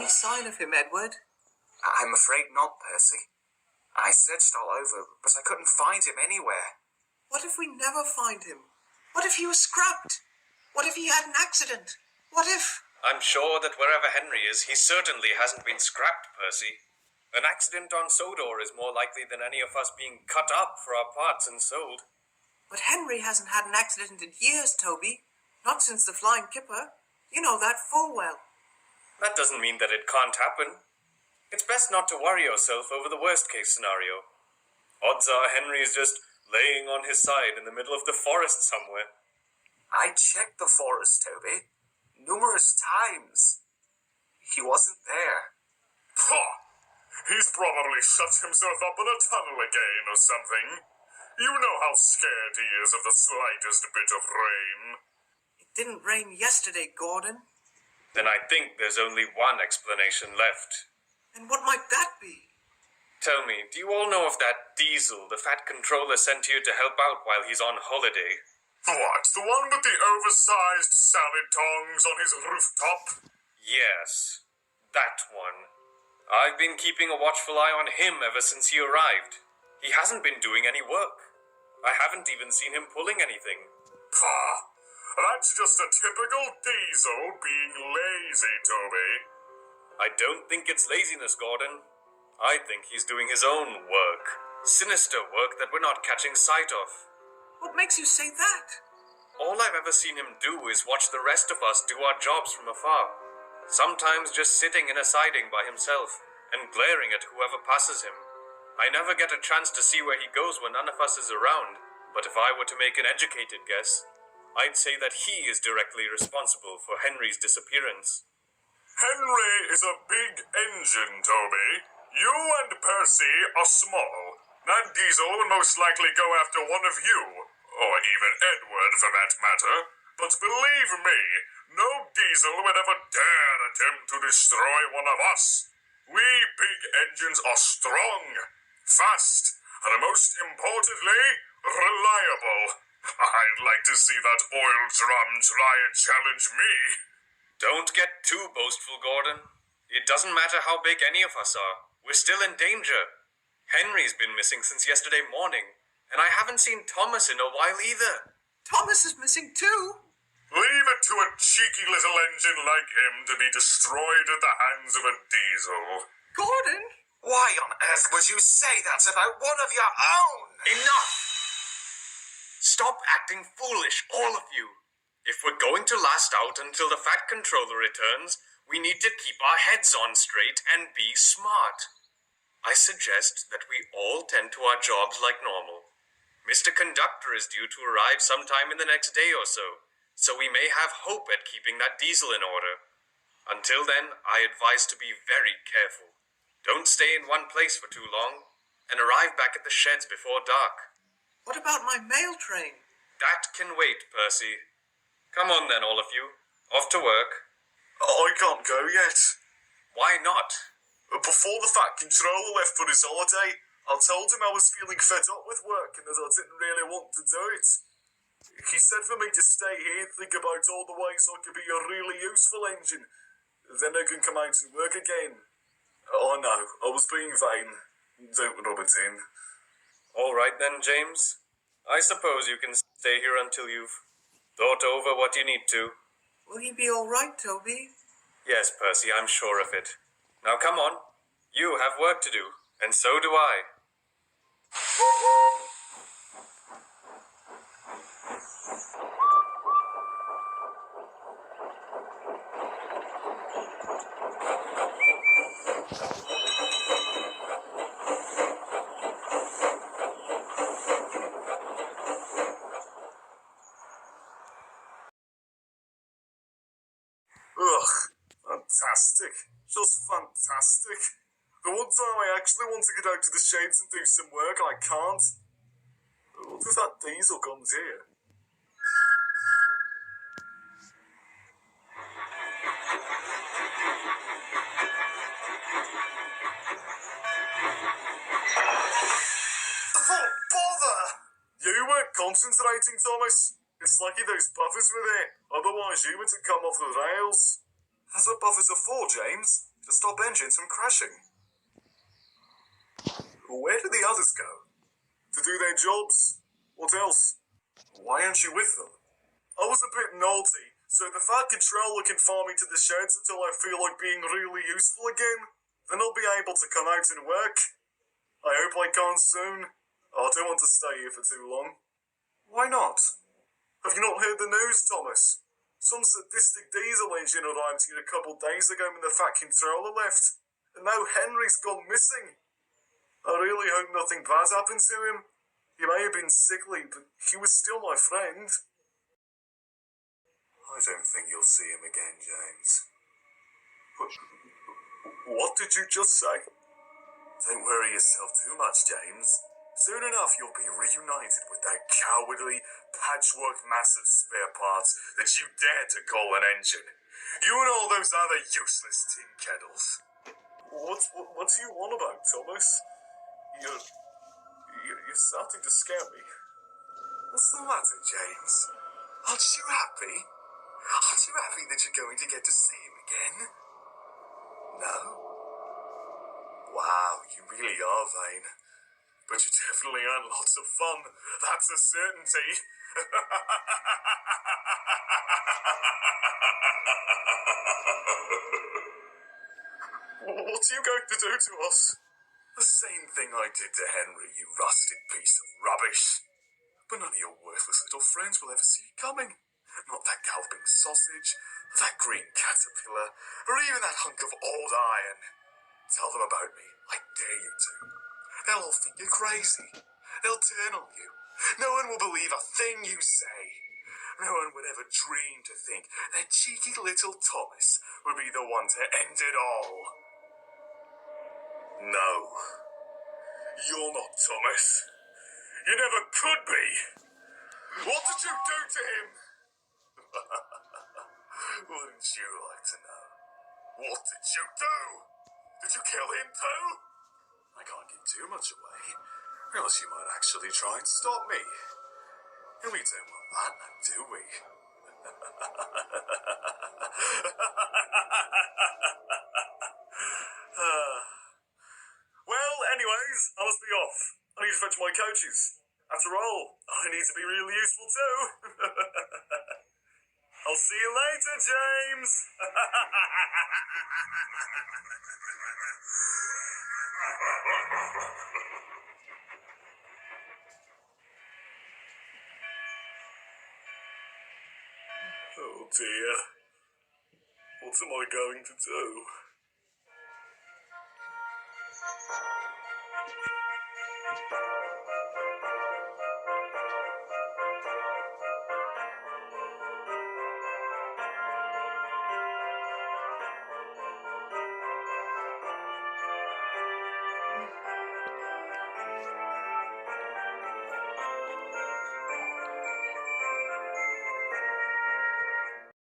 any sign of him, Edward? I'm afraid not, Percy. I searched all over, but I couldn't find him anywhere. What if we never find him? What if he was scrapped? What if he had an accident? What if... I'm sure that wherever Henry is, he certainly hasn't been scrapped, Percy. An accident on Sodor is more likely than any of us being cut up for our parts and sold. But Henry hasn't had an accident in years, Toby. Not since the Flying Kipper. You know that full well. That doesn't mean that it can't happen. It's best not to worry yourself over the worst-case scenario. Odds are Henry is just laying on his side in the middle of the forest somewhere. I checked the forest, Toby. Numerous times. He wasn't there. Pah! He's probably shut himself up in a tunnel again or something. You know how scared he is of the slightest bit of rain. It didn't rain yesterday, Gordon. Then I think there's only one explanation left. And what might that be? Tell me, do you all know of that Diesel the Fat Controller sent here to help out while he's on holiday? What, the one with the oversized salad tongs on his rooftop? Yes, that one. I've been keeping a watchful eye on him ever since he arrived. He hasn't been doing any work. I haven't even seen him pulling anything. Pah! That's just a typical Diesel being lazy, Toby. I don't think it's laziness, Gordon. I think he's doing his own work. Sinister work that we're not catching sight of. What makes you say that? All I've ever seen him do is watch the rest of us do our jobs from afar. Sometimes just sitting in a siding by himself and glaring at whoever passes him. I never get a chance to see where he goes when none of us is around, but if I were to make an educated guess, I'd say that he is directly responsible for Henry's disappearance. Henry is a big engine, Toby. You and Percy are small. That Diesel would most likely go after one of you, or even Edward for that matter. But believe me, no Diesel would ever dare attempt to destroy one of us. We big engines are strong, fast, and most importantly, reliable. I'd like to see that oil drum try and challenge me. Don't get too boastful, Gordon. It doesn't matter how big any of us are. We're still in danger. Henry's been missing since yesterday morning, and I haven't seen Thomas in a while either. Thomas is missing too. Leave it to a cheeky little engine like him to be destroyed at the hands of a Diesel. Gordon? Why on earth would you say that about one of your own? Enough! Stop acting foolish, all of you. If we're going to last out until the Fat Controller returns, we need to keep our heads on straight and be smart. I suggest that we all tend to our jobs like normal. Mr. Conductor is due to arrive sometime in the next day or so we may have hope at keeping that Diesel in order. Until then, I advise to be very careful. Don't stay in one place for too long, and arrive back at the sheds before dark. What about my mail train? That can wait, Percy. Come on then, all of you. Off to work. I can't go yet. Why not? Before the Fat Controller left for his holiday, I told him I was feeling fed up with work and that I didn't really want to do it. He said for me to stay here and think about all the ways I could be a really useful engine. Then I can come out and work again. Oh no, I was being vain. Don't rub it in. All right then, James. I suppose you can stay here until you've thought over what you need to. Will he be all right, Toby? Yes, Percy, I'm sure of it. Now come on. You have work to do, and so do I. Ugh, fantastic. Just fantastic. The one time I actually want to get out to the shades and do some work, I can't. What if that Diesel comes here? Oh, bother! You weren't concentrating, Thomas. It's lucky those buffers were there. Otherwise, you would have come off the rails. That's what buffers are for, James. to stop engines from crashing. Where did the others go? To do their jobs? What else? Why aren't you with them? I was a bit naughty, so the Fat Controller can farm me to the sheds until I feel like being really useful again. Then I'll be able to come out and work. I hope I can soon. I don't want to stay here for too long. Why not? Have you not heard the news, Thomas? Some sadistic diesel engine arrived here a couple days ago when the Fat Controller left. And now Henry's gone missing. I really hope nothing bad happened to him. He may have been sickly, but he was still my friend. I don't think you'll see him again, James. What did you just say? Don't worry yourself too much, James. Soon enough you'll be reunited with that cowardly patchwork mass of spare parts that you dare to call an engine. You and all those other useless tin kettles. What do you want about, Thomas? You're starting to scare me. What's the matter, James? Aren't you happy? Aren't you happy that you're going to get to see him again? No? Wow, you really are vain. But you definitely had lots of fun. That's a certainty. What are you going to do to us? The same thing I did to Henry, you rusted piece of rubbish. But none of your worthless little friends will ever see it coming. Not that galloping sausage, that green caterpillar, or even that hunk of old iron. Tell them about me. I dare you to. They'll all think you're crazy. They'll turn on you. No one will believe a thing you say. No one would ever dream to think that cheeky little Thomas would be the one to end it all. No. You're not Thomas. You never could be. What did you do to him? Wouldn't you like to know? What did you do? Did you kill him too? I can't give too much away, or else you might actually try and stop me. And we don't want that now, do we? Well, anyways, I must be off. I need to fetch my coaches. After all, I need to be really useful too. I'll see you later, James. Oh dear. What am I going to do?